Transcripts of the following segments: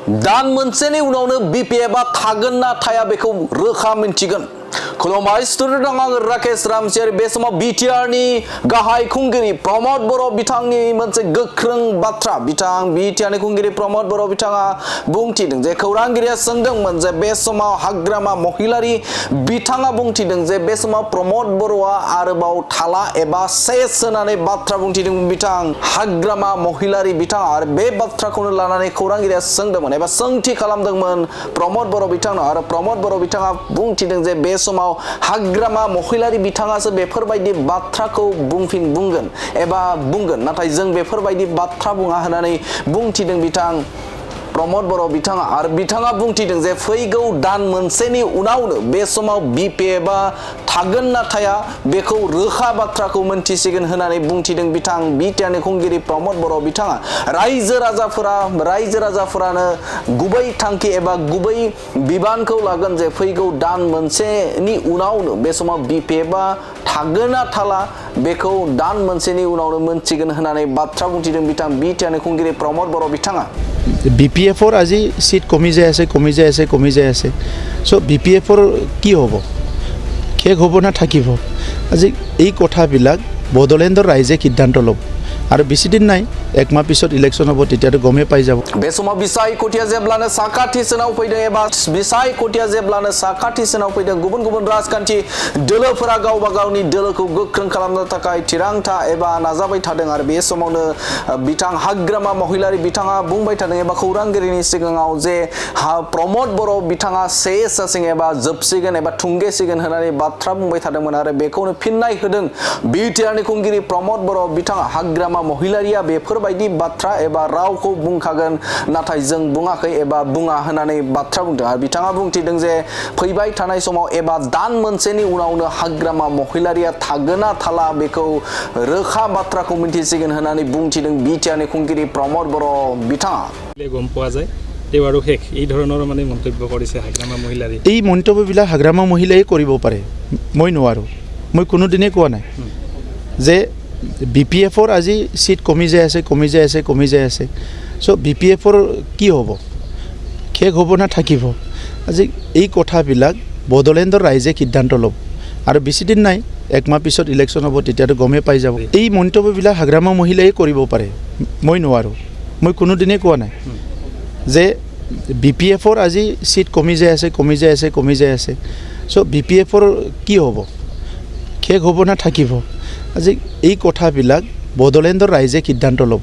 दान मोनसेनि उनावनो बीपीएफआ थागोन ना थाया बेखौ रोखा मिन्थिगोन। खुलुमबाय स्टुडिअ' दं आं राकेश रामसियारि। बे समाव बीटीआरनि गाहाय खुंगिरि रमद बर'न बिथांनि मोनसे गोख्रों बाथ्रा बिथां बीटीआरनि खुंगिरि रमद बर'न बिथाङा बुंथिदों जे खौरांगिरिया सोंदोंमोन जे बे समाव हाग्रामा महिलारि बिथाङा बुंथिदों जे बे समाव रमद बर'आ आरोबाव थाला एबा सेस होनानै बाथ्रा बुंथिदोंमोन बिथां हाग्रामा महिलारि बिथाङा। आरो बे बाथ्राखौनो लानानै खौरांगिरिया सोंदोंमोन एबा सोंथि खालामदोंमोन रमद बर'न बिथांनाव। आरो रमद बर'न बिथाङा बुंथिदों जे बे समाव हाग्रामा महिलारि बिथाङासो बेफोरबायदि बाथ्राखौ बुंगोन एबा बुंगोन, नाथाय जों बेफोरबायदि बाथ्रा बुङा होननानै बुंथिदों बिथां रमद बर'न बिथाङा। आरो बिथाङा बुंथिदों जे फैगौ दान मोनसेनि उनावनो बे समाव बीपीएफआ थागोन ना थाया बेखौ रोखा बाथ्राखौ मोनथिसिगोन होननानै बुंथिदों बिथां बीटीआरनि खुंगिरि रमद बर'न बिथाङा। रायजो राजाफोरानो गुबै थांखि एबा गुबै बिबानखौ लागोन जे फैगौ दान मोनसेनि उनावनो बे समाव बीपीएफआ थागोन ना थाला बेखौ दान मोनसेनि उनावनो मोनथिगोन होननानै बाथ्रा बुंथिदों बिथां बीटीआरनि खुंगिरि रमद बर'न बिथाङा। बीपीएफर আজি सीट कमी जाय আছে सो बीपीएफर की हब शेष हब ना थाकिब আজি এই কথাবিলাক বড়োলেণ্ডৰ ৰাইজে সিদ্ধান্ত ল'ব। और बेसि दिन नाई एक माह पिছত इलेक्शन हब तेतियातो गमे पाइ जाब। बे समाव बिसाय कटिया जेब्लानो साखाथि सोनाव फैदों एबा बिसाय कटिया जेब्लानो साखाथि सोनाव फैदों गुबुन गुबुन राजखान्थि दोलोफोरा गावबा गावनि दोलोखौ गोख्रों खालामनो थाखाय थिरांथा एबा नाजाबाय थादों। आरो बे समावनो बिथां हाग्रामा महिलारि बिथाङा बुंबाय थादों एबा खौरांगिरिनि सिगाङाव जे रमद बर'न बिथाङा सेस जासिगोन एबा जोबसिगोन एबा थुंगेसिगोन होननानै बाथ्रा बुंबाय थादोंमोन। आरो बेखौनो फिननाय होदों बीटीआरनि खुंगिरि रमद बर'न बिथाङा हाग्रामा महिलारिया बेफोरबायदि बाथ्रा एबा रावखौ बुंखागोन, नाथाय जों बुङाखै एबा बुङा होननानै बाथ्रा बुंदों। आरो बिथाङा बुंथिदों जे फैबाय थानाय समाव एबा दान मोनसेनि उनावनो हाग्रामा महिलारिया थागोन ना थाला बेखौ रोखा बाथ्राखौ मिन्थिसिगोन होननानै बुंथिदों बीटीआरनि खुंगिरि रमद बर'न बिथाङा। गम पोৱা যায় তেৱাৰো হেক এই ধৰণৰ মানে মন্তব্য কৰিছে হাগ্ৰামা মহিলাৰি। এই মন্তব্যবিলাক হাগ্ৰামা মহিলাই কৰিব পাৰে, মই নোৱাৰো। মই কোনোদিনে কোৱা নাই যে बीपीएफर আজি सीट कमी जाय আছে सो बीपीएफर की हब शेष हब ना थाकिब আজি এই কথাবিলাক বড়োলেণ্ডৰ ৰাইজে সিদ্ধান্ত ল'ব। আৰু বেছি দিন নাই এক মাহ পিছত ইলেকশ্যন হব তেতিয়াতো গমে পাই যাব। এই মন্তব্যবিলাক হাগ্ৰামা মহিলাই কৰিব পাৰে, মই নোৱাৰো। মই কোনোদিনে কোৱা নাই যে बीपीएफर আজি सीट कमी जाय আছে सो बीपीएफर की हब शेष हब ना थाकिब আজি এই কথাবিলাক বড়োলেণ্ডৰ ৰাইজে সিদ্ধান্ত ল'ব।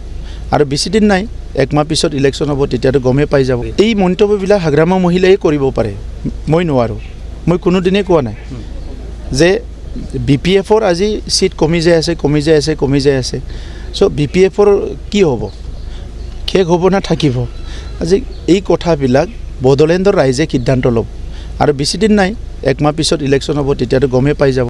আৰু বেছি দিন নাই এক মাহ পিছত ইলেকশ্যন হ'ব তেতিয়াতো গমে পাই যাব। এই মন্তব্যবিলাক হাগ্ৰামা মহিলাই কৰিব পাৰে, মই নোৱাৰো। মই কোনোদিনে কোৱা নাই যে बीपीएफर আজি सीट कमी जाय আছে सो बीपीएफर की हब शेষ हब ना थाकिब আজি এই কথাবিলাক বড়োলেণ্ডৰ ৰাইজে সিদ্ধান্ত ল'ব। আৰু বেছি দিন নাই এক মাহ পিছত ইলেকশ্যন হ'ব তেতিয়াতো গমে পাই যাব।